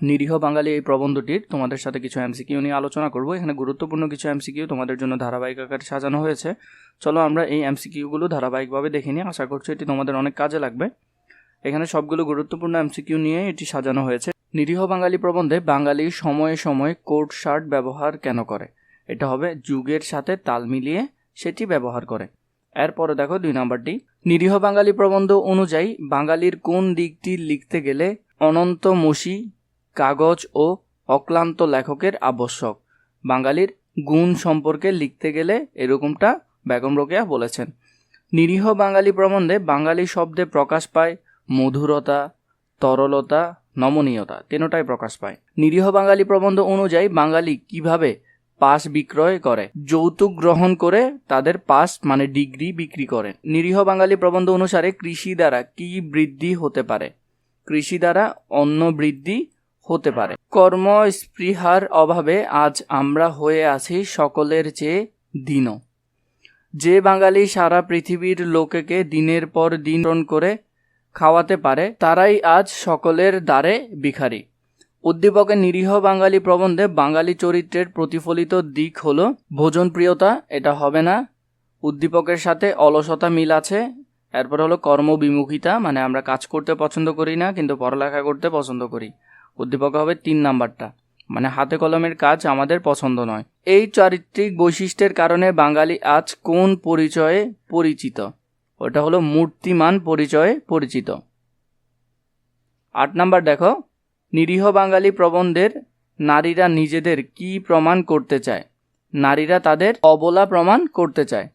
নিরীহ বাঙালি এই প্রবন্ধটির তোমাদের সাথে কিছু এমসিকিউ নিয়ে আলোচনা করব। এখানে গুরুত্বপূর্ণ কিছু এমসিকিউ তোমাদের জন্য ধারাবাহিক আকারে সাজানো হয়েছে। চলো আমরা এই এমসিকিউগুলো ধারাবাহিকভাবে দেখে নিই। আশা করছি এটি তোমাদের অনেক কাজে লাগবে। এখানে সবগুলো গুরুত্বপূর্ণ এমসিকিউ নিয়ে এটি সাজানো হয়েছে। নিরীহ বাঙালি প্রবন্ধে বাঙালি সময়ে সময়ে কোট শার্ট ব্যবহার কেন করে? এটা হবে যুগের সাথে তাল মিলিয়ে সেটি ব্যবহার করে। এরপরে দেখো 2 নম্বরটি, নিরীহ বাঙালি প্রবন্ধ অনুযায়ী বাঙালির কোন দিকটি লিখতে গেলে অনন্তমসী কাগজ ও অক্লান্ত লেখকের আবশ্যক? বাঙালির গুণ সম্পর্কে লিখতে গেলে এরকমটা বেগম রোকেয়া বলেছেন। নিরীহ বাঙালি প্রবন্ধে বাঙালি শব্দে প্রকাশ পায় মধুরতা, তরলতা, নমনীয়তা, তিনটাই প্রকাশ পায়। নিরীহ বাঙালি প্রবন্ধ অনুযায়ী বাঙালি কিভাবে পাস বিক্রয় করে? যৌতুক গ্রহণ করে তাদের পাস মানে ডিগ্রি বিক্রি করে। নিরীহ বাঙালি প্রবন্ধ অনুসারে কৃষি দ্বারা কি বৃদ্ধি হতে পারে? কৃষি দ্বারা অন্ন বৃদ্ধি হতে পারে। কর্মস্পৃহার অভাবে আজ আমরা হয়ে আছি সকলের চেয়ে দীন। যে বাঙালি সারা পৃথিবীর লোকেকে দিনের পর দিন করে খাওয়াতে পারে তারাই আজ সকলের দ্বারে ভিখারি। উদ্দীপকের নিরীহ বাঙালি প্রবন্ধে বাঙালি চরিত্রের প্রতিফলিত দিক হলো ভোজনপ্রিয়তা, এটা হবে না। উদ্দীপকের সাথে অলসতা মিল আছে। এরপর হলো কর্মবিমুখিতা, মানে আমরা কাজ করতে পছন্দ করি না কিন্তু পড়ালেখা করতে পছন্দ করি। উদ্দীপক হবে 3 নাম্বারটা, মানে হাতে কলমের কাজ আমাদের পছন্দ নয়। এই চারিত্রিক বৈশিষ্ট্যের কারণে বাঙালি আজ কোন পরিচয়ে পরিচিত? ওটা হলো মূর্তিমান পরিচয়ে পরিচিত। 8 নাম্বার দেখো, নিরীহ বাঙালি প্রবন্ধের নারীরা নিজেদের কি প্রমাণ করতে চায়? নারীরা তাদের অবলা প্রমাণ করতে চায়।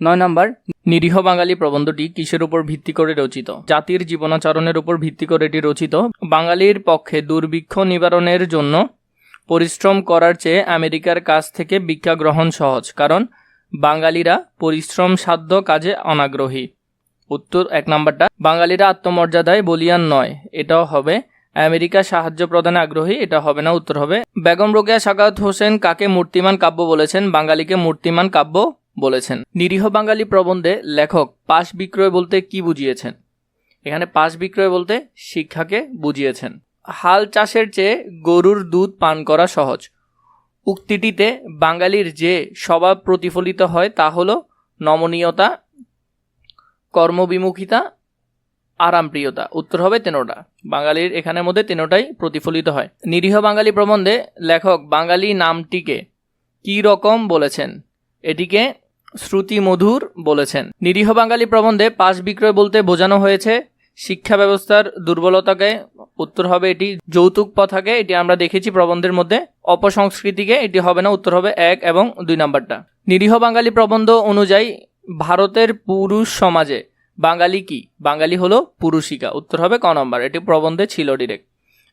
9 নাম্বার, নিরীহ বাঙালি প্রবন্ধটি কিসের উপর ভিত্তি করে রচিত? জাতির জীবনাচরণের উপর ভিত্তি করে এটি রচিত। বাঙালির পক্ষে দুর্ভিক্ষ নিবারণের জন্য পরিশ্রম করার চেয়ে আমেরিকার কাছ থেকে ভিক্ষা গ্রহণ সহজ, কারণ বাঙালিরা পরিশ্রম সাধ্য কাজে অনাগ্রহী। উত্তর 1 নাম্বারটা, বাঙালিরা আত্মমর্যাদায় বলিয়ান নয়, এটাও হবে। আমেরিকা সাহায্য প্রদানে আগ্রহী, এটা হবে না, উত্তর হবে। বেগম রোকেয়া সাখাওয়াত হোসেন কাকে মূর্তিমান কাব্য বলেছেন? বাঙালিকে মূর্তিমান কাব্য বলেছেন। নিরীহ বাঙালি প্রবন্ধে লেখক পাশ বিক্রয় বলতে কি বুঝিয়েছেন? এখানে পাশ বিক্রয় বলতে শিক্ষাকে বুঝিয়েছেন। হাল চাষের চেয়ে গরুর দুধ পান করা সহজ। উক্তিটিতে বাঙালির যে স্বভাব প্রতিফলিত হয় তা হলো নমনীয়তা, কর্মবিমুখিতা, আরামপ্রিয়তা। উত্তর হবে 3টা। বাঙালির এখানের মধ্যে 3টাই প্রতিফলিত হয়। নিরীহ বাঙালি প্রবন্ধে লেখক বাঙালি নামটিকে কি রকম বলেছেন? এটিকে শ্রুতিমধুর বলেছেন। নিরীহ বাঙালি প্রবন্ধে পাশ বিক্রয় বলতে বোঝানো হয়েছে শিক্ষা ব্যবস্থার দুর্বলতাকে। উত্তর হবে এটি যৌতুক প্রথাকে, এটি আমরা দেখেছি প্রবন্ধের মধ্যে। অপসংস্কৃতিকে, এটি হবে না, উত্তর হবে 1 এবং 2 নাম্বারটা। নিরীহ বাঙালি প্রবন্ধ অনুযায়ী ভারতের পুরুষ সমাজে বাঙালি কি? বাঙালি হলো পুরুষিকা, উত্তর হবে ক নম্বর, এটি প্রবন্ধে ছিল ডিরেক্ট।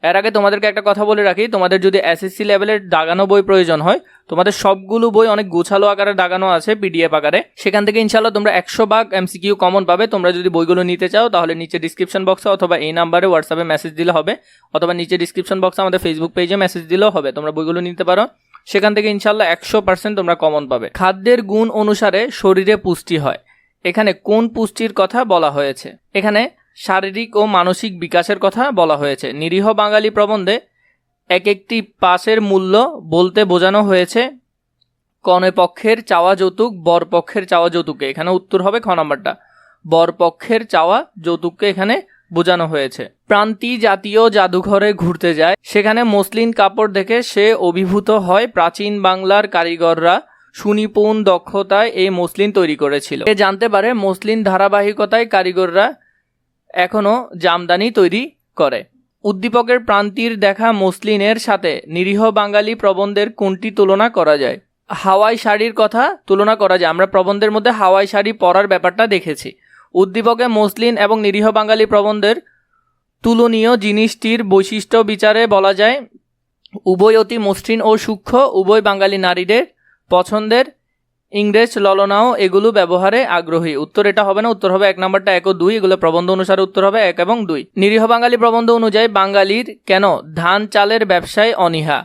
এর আগে তোমাদেরকে একটা কথা বলে রাখি, তোমাদের যদি এসএসসি লেভেলের দাগানো বই প্রয়োজন হয়, তোমাদের সবগুলো বই অনেক গোছালো আকারে দাগানো আছে পিডিএফ আকারে, সেখান থেকে ইনশাআল্লাহ তোমরা 100 এমসিকিউ কমন পাবে। তোমরা যদি বইগুলো নিতে চাও তাহলে নিচে ডিসক্রিপশন বক্সে অথবা এই নাম্বারে হোয়াটসঅ্যাপে মেসেজ দিলে হবে, অথবা নিচে ডিসক্রিপশন বক্সে আমাদের ফেসবুক পেজে মেসেজ দিলেও হবে। তোমরা বইগুলো নিতে পারো, সেখান থেকে ইনশাআল্লাহ 100% তোমরা কমন পাবে। খাদ্যের গুণ অনুসারে শরীরে পুষ্টি হয়, এখানে কোন পুষ্টির কথা বলা হয়েছে? এখানে শারীরিক ও মানসিক বিকাশের কথা বলা হয়েছে। নিরীহ বাঙালি প্রবন্ধে এক একটি পাসের মূল্য বলতে বোঝানো হয়েছে কনে পক্ষের চাওয়া যৌতুক, বর পক্ষের চাওয়া যৌতুককে। এখানে উত্তর হবে খ নম্বরটা, বর পক্ষের চাওয়া যৌতুককে এখানে বোঝানো হয়েছে। প্রান্তি জাতীয় জাদুঘরে ঘুরতে যায়, সেখানে মসলিন কাপড় দেখে সে অভিভূত হয়। প্রাচীন বাংলার কারিগররা সুনিপুণ দক্ষতায় এই মসলিন তৈরি করেছিল। এ জানতে পারে মসলিন ধারাবাহিকতায় কারিগররা এখনো জামদানি তৈরি করে। উদ্দীপকের প্রান্তির দেখা মসলিনের সাথে নিরীহ বাঙালি প্রবন্ধের কোনটি তুলনা করা যায়? হাওয়াই শাড়ির কথা তুলনা করা যায়। আমরা প্রবন্ধের মধ্যে হাওয়াই শাড়ি পরার ব্যাপারটা দেখেছি। উদ্দীপকে মসলিন এবং নিরীহ বাঙালি প্রবন্ধের তুলনীয় জিনিসটির বৈশিষ্ট্য বিচারে বলা যায় উভয় অতি মসৃণ ও সূক্ষ্ম, উভয় বাঙালি নারীদের পছন্দের, ইংরেজ ললনাও এগুলো ব্যবহারে আগ্রহী। উত্তর এটা হবে না, উত্তর হবে 1 নাম্বারটা 1 ও 2, এগুলো প্রবন্ধ অনুসারে উত্তর হবে 1 এবং 2। নিরীহ বাঙালি প্রবন্ধ অনুযায়ী বাঙালির কেন ধান চালের ব্যবসায় অনীহা?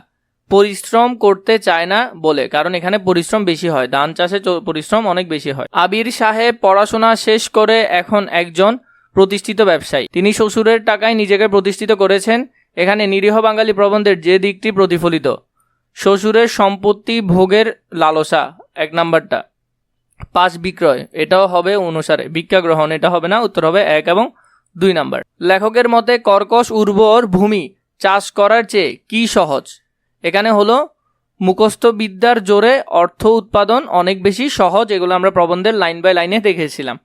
পরিশ্রম করতে চায় না বলে, কারণ এখানে পরিশ্রম বেশি হয়, ধান চাষে পরিশ্রম অনেক বেশি হয়। আবির সাহেব পড়াশোনা শেষ করে এখন একজন প্রতিষ্ঠিত ব্যবসায়ী। তিনি শ্বশুরের টাকায় নিজেকে প্রতিষ্ঠিত করেছেন। এখানে নিরীহ বাঙালি প্রবন্ধের যে দিকটি প্রতিফলিত, শ্বশুরের সম্পত্তি ভোগের লালসা 1 নাম্বারটা, 5 বিক্রয় এটাও হবে অনুসারে, ভিক্ষা গ্রহণ এটা হবে না, উত্তর হবে 1 এবং 2 নাম্বার। লেখকের মতে কর্কশ উর্বর ভূমি চাষ করার চেয়ে কি সহজ? এখানে হলো মুখস্থ বিদ্যার জোরে অর্থ উৎপাদন অনেক বেশি সহজ, এগুলো আমরা প্রবন্ধের লাইন বাই লাইনে দেখেছিলাম।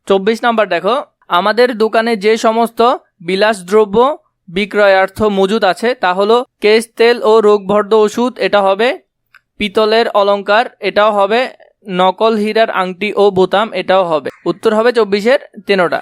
24 নাম্বার দেখো, আমাদের দোকানে যে সমস্ত বিলাসদ্রব্য বিক্রয়ার্থ মজুদ আছে তা হলো কেশ তেল ও রোগভর্ধ ওষুধ, এটা হবে পিতলের অলংকার, এটাও হবে নকল হীরার আংটি ও বোতাম, এটাও হবে। উত্তর হবে 24-এর 13টা।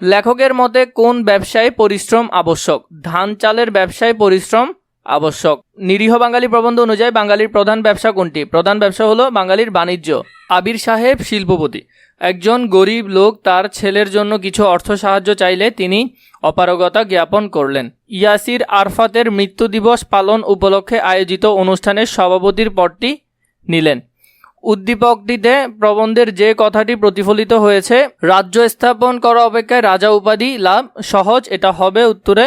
লেখকের মতে কোন ব্যবসায় পরিশ্রম আবশ্যক? ধান চালের ব্যবসায় পরিশ্রম আবশ্যক। নিরীহ বাঙালি প্রবন্ধ অনুযায়ী বাঙালির প্রধান ব্যবসা কোনটি? প্রধান ব্যবসা হলো বাঙালির বাণিজ্য। আবির সাহেব শিল্পপতি। একজন গরিব লোক তার ছেলের জন্য কিছু অর্থ সাহায্য চাইলে তিনি অপারগতা জ্ঞাপন করলেন। ইয়াসির আরফাতের মৃত্যু দিবস পালন উপলক্ষে আয়োজিত অনুষ্ঠানের সভাপতির পদটি নিলেন। উদ্দীপকটিতে প্রবন্ধের যে কথাটি প্রতিফলিত হয়েছে, রাজ্য স্থাপন করা অপেক্ষায় রাজা উপাধি লাভ সহজ, এটা হবে উত্তরে।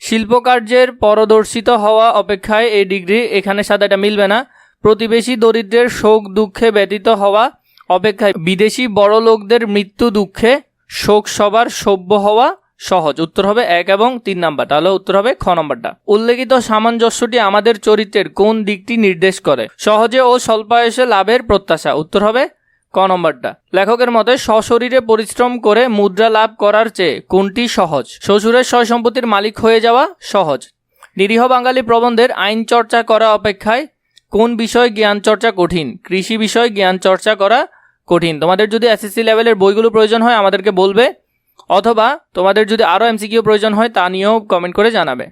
শিল্পকার্যের পরদর্শিত হওয়া অপেক্ষায় এই ডিগ্রি, এখানে সাথে এটা মিলবে না। প্রতিবেশী দরিদ্রের শোক দুঃখে ব্যতীত হওয়া অপেক্ষায় বিদেশি বড় লোকদের মৃত্যু দুঃখে শোক সবার সভ্য হওয়া সহজ, উত্তর হবে 1 এবং 3 নাম্বার, তাহলে উত্তর হবে খ নম্বরটা। উল্লেখিত সামঞ্জস্যটি আমাদের চরিত্রের কোন দিকটি নির্দেশ করে? সহজে ও স্বল্পায়সে লাভের প্রত্যাশা, উত্তর হবে ক নম্বরটা। লেখকের মতে সশরীরে পরিশ্রম করে মুদ্রা লাভ করার চেয়ে কোনটি সহজ? শ্বশুরের সয় সম্পত্তির মালিক হয়ে যাওয়া সহজ। নিরীহ বাঙালি প্রবন্ধের আইন চর্চা করা অপেক্ষায় কোন বিষয় জ্ঞান চর্চা কঠিন? কৃষি বিষয় জ্ঞান চর্চা করা কঠিন। তোমাদের যদি এসএসসি লেভেলের বইগুলো প্রয়োজন হয় আমাদেরকে বলবে, অথবা তোমাদের যদি আরও এমসিকিউ প্রয়োজন হয় তা নিয়েও কমেন্ট করে জানাবে।